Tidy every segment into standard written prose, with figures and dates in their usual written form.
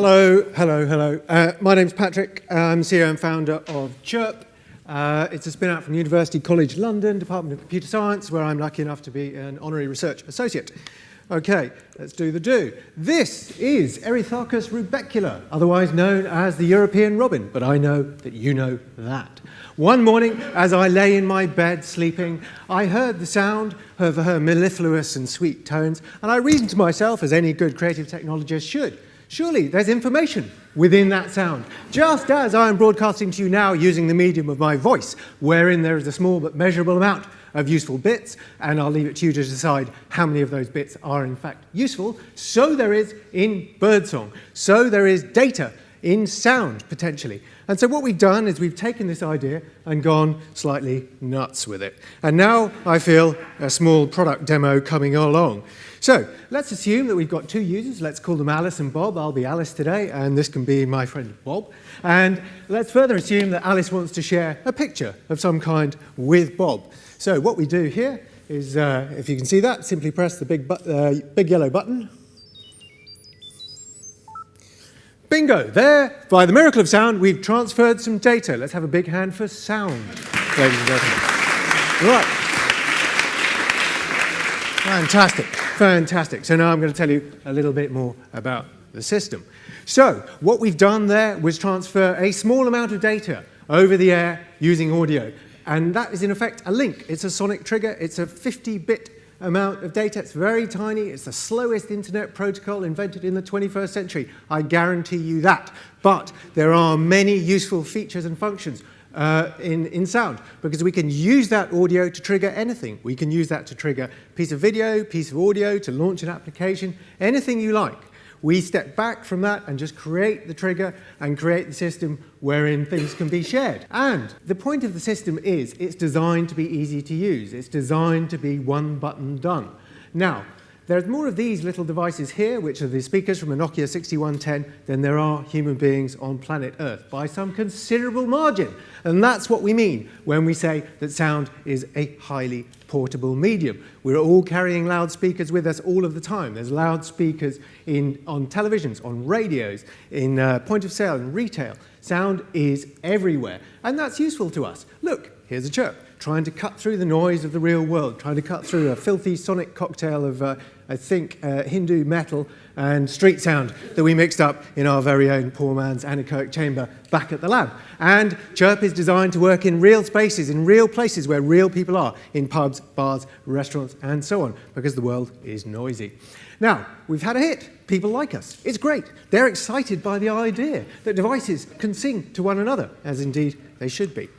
Hello, hello, hello. My name's Patrick. I'm CEO and founder of Chirp. It's a spin-out from University College London, Department of Computer Science, where I'm lucky enough to be an honorary research associate. Okay, let's do the do. This is Erytharchus rubecula, otherwise known as the European robin, but I know that you know that. One morning, as I lay in my bed sleeping, I heard the sound of her mellifluous and sweet tones, and I reasoned to myself, as any good creative technologist should, surely there's information within that sound, just as I am broadcasting to you now using the medium of my voice, wherein there is a small but measurable amount of useful bits, and I'll leave it to you to decide how many of those bits are in fact useful. So there is in birdsong. So there is data in sound, potentially. And so what we've done is we've taken this idea and gone slightly nuts with it. And now I feel a small product demo coming along. So let's assume that we've got two users. Let's call them Alice and Bob. I'll be Alice today, and this can be my friend Bob. And let's further assume that Alice wants to share a picture of some kind with Bob. So what we do here is, if you can see that, simply press the big yellow button. Bingo, there, by the miracle of sound, we've transferred some data. Let's have a big hand for sound, ladies and gentlemen. Right. Fantastic, fantastic. So now I'm going to tell you a little bit more about the system. So what we've done there was transfer a small amount of data over the air using audio. And that is, in effect, a link. It's a sonic trigger. It's a 50-bit amount of data. It's very tiny. It's the slowest internet protocol invented in the 21st century. I guarantee you that. But there are many useful features and functions in sound, because we can use that audio to trigger anything. We can use that to trigger a piece of video, piece of audio, to launch an application, anything you like. We step back from that and just create the trigger and create the system wherein things can be shared. And the point of the system is it's designed to be easy to use. It's designed to be one button done. Now, there's more of these little devices here, which are the speakers from a Nokia 6110, than there are human beings on planet Earth, by some considerable margin. And that's what we mean when we say that sound is a highly portable medium. We're all carrying loudspeakers with us all of the time. There's loudspeakers on televisions, on radios, in point of sale and retail. Sound is everywhere, and that's useful to us. Look, here's a chirp, trying to cut through the noise of the real world, trying to cut through a filthy sonic cocktail of, I think, Hindu metal and street sound that we mixed up in our very own poor man's anechoic chamber back at the lab. And Chirp is designed to work in real spaces, in real places where real people are, in pubs, bars, restaurants, and so on, because the world is noisy. Now, we've had a hit. People like us. It's great. They're excited by the idea that devices can sing to one another, as indeed they should be.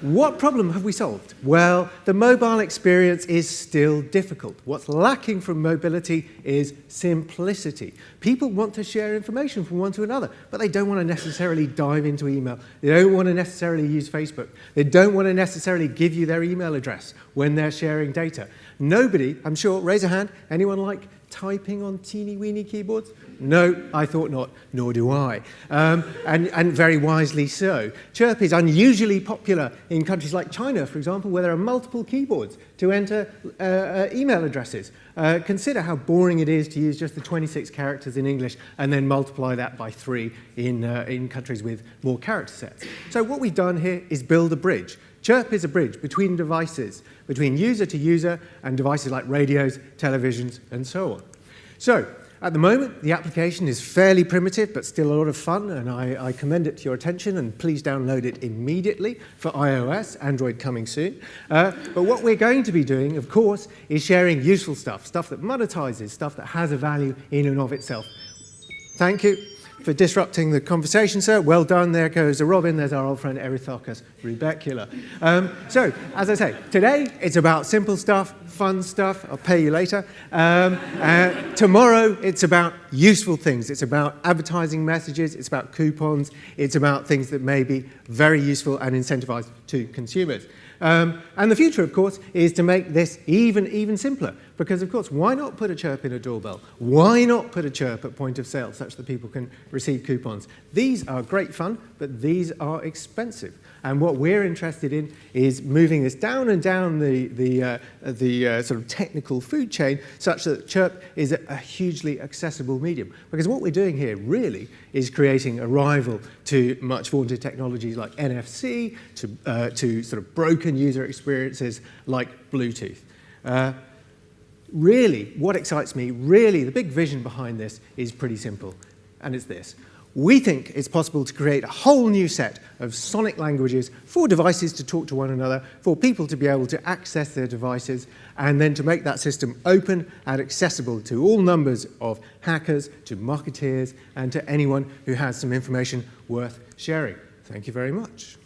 What problem have we solved? Well, the mobile experience is still difficult. What's lacking from mobility is simplicity. People want to share information from one to another, but they don't want to necessarily dive into email. They don't want to necessarily use Facebook. They don't want to necessarily give you their email address when they're sharing data. Nobody, I'm sure, raise a hand, anyone like typing on teeny-weeny keyboards? No, I thought not, nor do I. And very wisely so. Chirp is unusually popular in countries like China, for example, where there are multiple keyboards to enter email addresses. Consider how boring it is to use just the 26 characters in English and then multiply that by 3 in countries with more character sets. So what we've done here is build a bridge. Chirp is a bridge between devices, between user to user and devices like radios, televisions, and so on. So, at the moment, the application is fairly primitive, but still a lot of fun, and I commend it to your attention, and please download it immediately for iOS, Android coming soon. But what we're going to be doing, of course, is sharing useful stuff, stuff that monetizes, stuff that has a value in and of itself. Thank you for disrupting the conversation, sir. Well done. There goes a robin. There's our old friend Erytharchus rubecula. So, as I say, today it's about simple stuff, fun stuff. I'll pay you later. Tomorrow it's about useful things. It's about advertising messages. It's about coupons. It's about things that may be very useful and incentivized to consumers. And the future, of course, is to make this even simpler. Because, of course, why not put a chirp in a doorbell? Why not put a chirp at point of sale such that people can receive coupons? These are great fun, but these are expensive. And what we're interested in is moving this down and down the sort of technical food chain such that Chirp is a hugely accessible medium. Because what we're doing here really is creating a rival to much vaunted technologies like NFC, to sort of broken user experiences like Bluetooth. Really, what excites me, really, the big vision behind this is pretty simple, and it's this. We think it's possible to create a whole new set of sonic languages for devices to talk to one another, for people to be able to access their devices, and then to make that system open and accessible to all numbers of hackers, to marketeers, and to anyone who has some information worth sharing. Thank you very much.